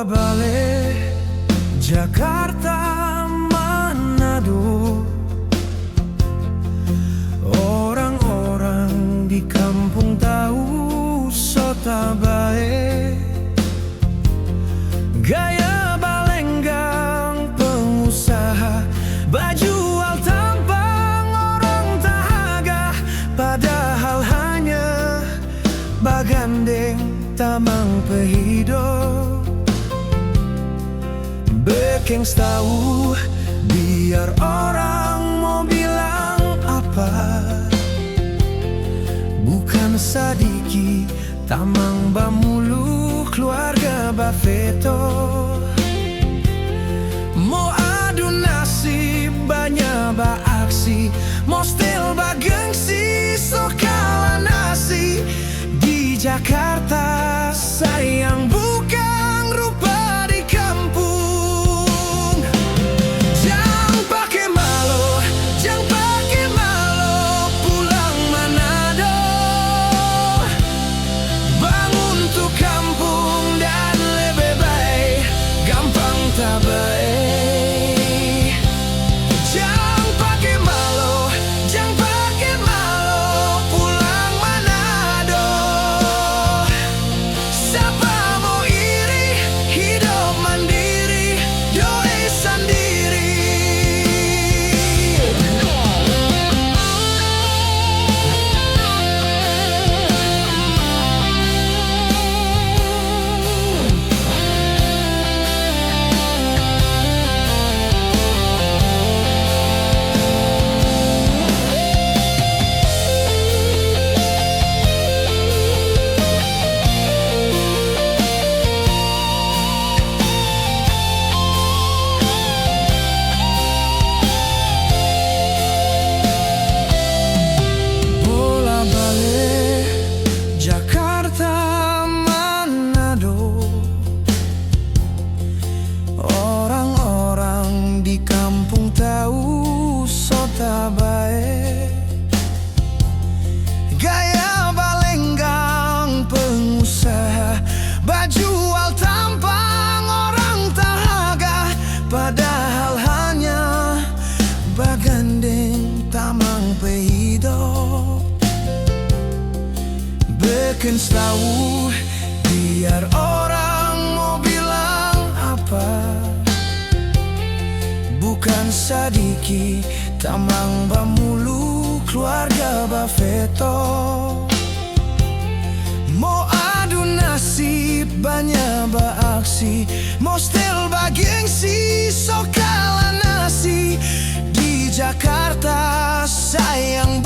Bola-balik Jakarta Manado, orang-orang di kampung tahu sota bae. Gaya balenggang pengusaha, baju al tampang orang tahaga, padahal hanya bagandeng tamang pehidup. Bekeng tahu biar orang mau bilang apa, bukan sadiki tamang bamulu keluarga bafeto. Mau adu nasib banyak baaksi, mau stil bagengsi sokala nasi. Di Jakarta sayang bukan rupa di kampung. Jangan pakai malu, jangan pakai malu pulang Manado. Bangun tuh kampung dan lebih baik, gampang tak baik. Jangan pakai malu, jangan pakai malu pulang Manado. Siapa mau iri hidup mandiri, doi sendiri. Bola-balik Jakarta Manado, orang-orang di kampung tahu sota bae. Gaya balenggang pengusaha, baju al tampang orang tahaga, padahal hanya bagandeng tamang pehidup. Beken tahu biar orang mau bilang apa, bukan sadiki tamang bamulu keluarga bafeto. Mau adu nasib banyak baaksi, mau stil bagengsi sokala nasi. Di Jakarta sayang